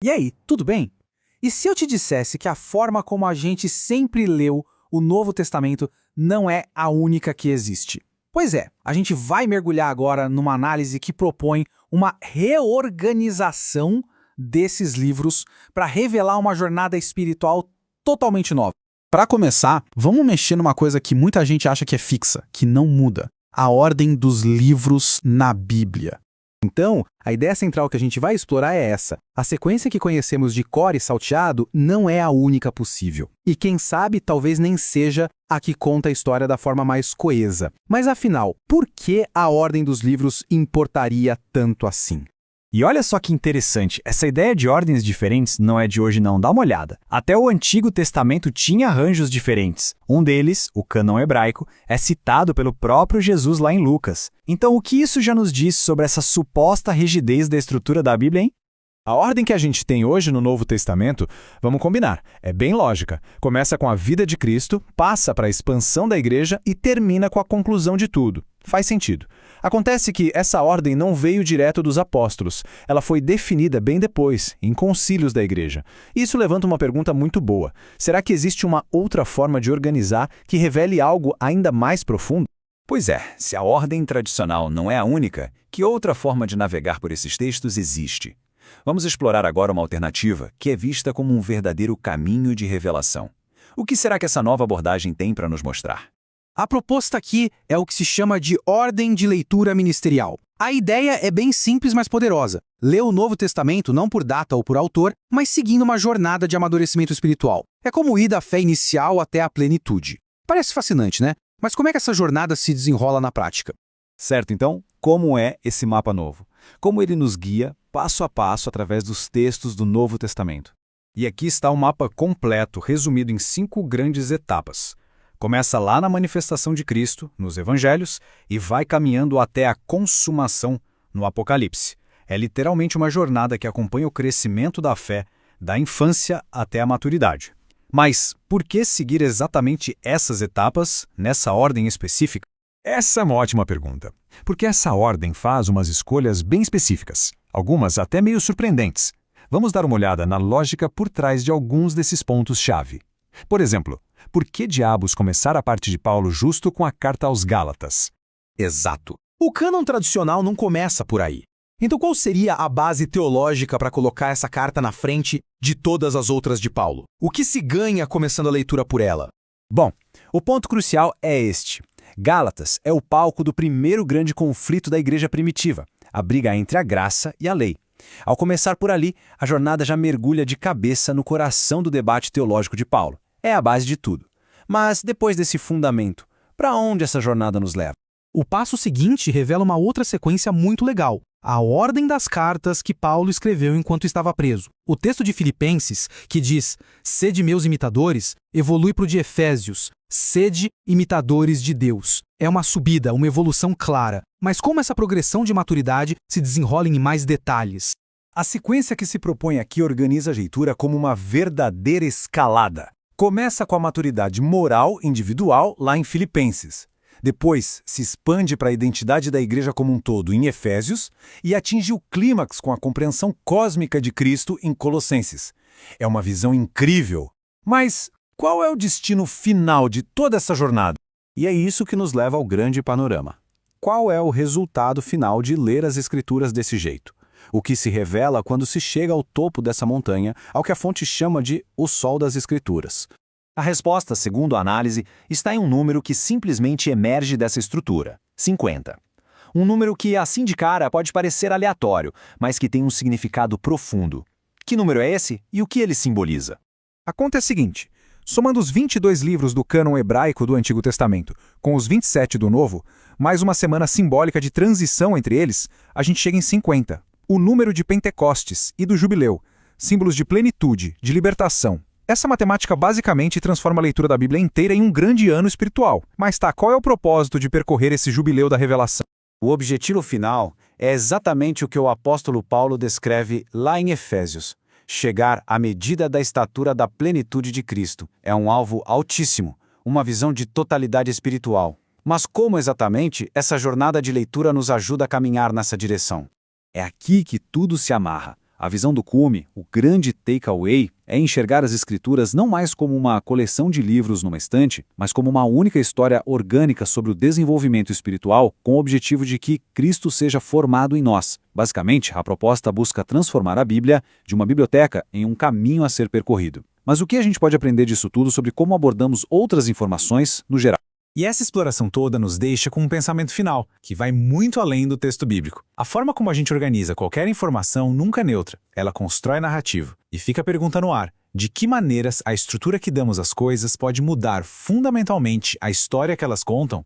E aí, tudo bem? E se eu te dissesse que a forma como a gente sempre leu o Novo Testamento não é a única que existe? Pois é, a gente vai mergulhar agora numa análise que propõe uma reorganização desses livros para revelar uma jornada espiritual totalmente nova. Para começar, vamos mexer numa coisa que muita gente acha que é fixa, que não muda: a ordem dos livros na Bíblia. Então, a ideia central que a gente vai explorar é essa. A sequência que conhecemos de cor e salteado não é a única possível. E quem sabe, talvez nem seja a que conta a história da forma mais coesa. Mas afinal, por que a ordem dos livros importaria tanto assim? E olha só que interessante, essa ideia de ordens diferentes não é de hoje não, dá uma olhada. Até o Antigo Testamento tinha arranjos diferentes. Um deles, o cânon hebraico, é citado pelo próprio Jesus lá em Lucas. Então o que isso já nos diz sobre essa suposta rigidez da estrutura da Bíblia, hein? A ordem que a gente tem hoje no Novo Testamento, vamos combinar, é bem lógica. Começa com a vida de Cristo, passa para a expansão da igreja e termina com a conclusão de tudo. Faz sentido. Acontece que essa ordem não veio direto dos apóstolos. Ela foi definida bem depois, em concílios da igreja. Isso levanta uma pergunta muito boa. Será que existe uma outra forma de organizar que revele algo ainda mais profundo? Pois é, se a ordem tradicional não é a única, que outra forma de navegar por esses textos existe? Vamos explorar agora uma alternativa que é vista como um verdadeiro caminho de revelação. O que será que essa nova abordagem tem para nos mostrar? A proposta aqui é o que se chama de ordem de leitura ministerial. A ideia é bem simples, mas poderosa. Ler o Novo Testamento não por data ou por autor, mas seguindo uma jornada de amadurecimento espiritual. É como ir da fé inicial até a plenitude. Parece fascinante, né? Mas como é que essa jornada se desenrola na prática? Certo, então, como é esse mapa novo? Como ele nos guia, passo a passo, através dos textos do Novo Testamento? E aqui está o mapa completo, resumido em 5 grandes etapas. Começa lá na manifestação de Cristo, nos Evangelhos, e vai caminhando até a consumação no Apocalipse. É literalmente uma jornada que acompanha o crescimento da fé, da infância até a maturidade. Mas por que seguir exatamente essas etapas, nessa ordem específica? Essa é uma ótima pergunta, porque essa ordem faz umas escolhas bem específicas, algumas até meio surpreendentes. Vamos dar uma olhada na lógica por trás de alguns desses pontos-chave. Por exemplo, por que diabos começar a parte de Paulo justo com a carta aos Gálatas? Exato. O cânon tradicional não começa por aí. Então qual seria a base teológica para colocar essa carta na frente de todas as outras de Paulo? O que se ganha começando a leitura por ela? Bom, o ponto crucial é este. Gálatas é o palco do primeiro grande conflito da igreja primitiva, a briga entre a graça e a lei. Ao começar por ali, a jornada já mergulha de cabeça no coração do debate teológico de Paulo. É a base de tudo. Mas depois desse fundamento, para onde essa jornada nos leva? O passo seguinte revela uma outra sequência muito legal: a ordem das cartas que Paulo escreveu enquanto estava preso. O texto de Filipenses, que diz "Sede meus imitadores", evolui para o de Efésios, "Sede imitadores de Deus". É uma subida, uma evolução clara. Mas como essa progressão de maturidade se desenrola em mais detalhes? A sequência que se propõe aqui organiza a leitura como uma verdadeira escalada. Começa com a maturidade moral individual lá em Filipenses. Depois, se expande para a identidade da igreja como um todo em Efésios e atinge o clímax com a compreensão cósmica de Cristo em Colossenses. É uma visão incrível. Mas qual é o destino final de toda essa jornada? E é isso que nos leva ao grande panorama. Qual é o resultado final de ler as Escrituras desse jeito? O que se revela quando se chega ao topo dessa montanha, ao que a fonte chama de o sol das Escrituras? A resposta, segundo a análise, está em um número que simplesmente emerge dessa estrutura: 50. Um número que, assim de cara, pode parecer aleatório, mas que tem um significado profundo. Que número é esse e o que ele simboliza? A conta é a seguinte: somando os 22 livros do cânon hebraico do Antigo Testamento com os 27 do Novo, mais uma semana simbólica de transição entre eles, a gente chega em 50. O número de Pentecostes e do Jubileu, símbolos de plenitude, de libertação. Essa matemática basicamente transforma a leitura da Bíblia inteira em um grande ano espiritual. Mas qual é o propósito de percorrer esse jubileu da revelação? O objetivo final é exatamente o que o apóstolo Paulo descreve lá em Efésios. Chegar à medida da estatura da plenitude de Cristo. É um alvo altíssimo, uma visão de totalidade espiritual. Mas como exatamente essa jornada de leitura nos ajuda a caminhar nessa direção? É aqui que tudo se amarra. A visão do cume, o grande takeaway, é enxergar as Escrituras não mais como uma coleção de livros numa estante, mas como uma única história orgânica sobre o desenvolvimento espiritual com o objetivo de que Cristo seja formado em nós. Basicamente, a proposta busca transformar a Bíblia de uma biblioteca em um caminho a ser percorrido. Mas o que a gente pode aprender disso tudo sobre como abordamos outras informações no geral? E essa exploração toda nos deixa com um pensamento final, que vai muito além do texto bíblico. A forma como a gente organiza qualquer informação nunca é neutra, ela constrói narrativa. E fica a pergunta no ar: de que maneiras a estrutura que damos às coisas pode mudar fundamentalmente a história que elas contam?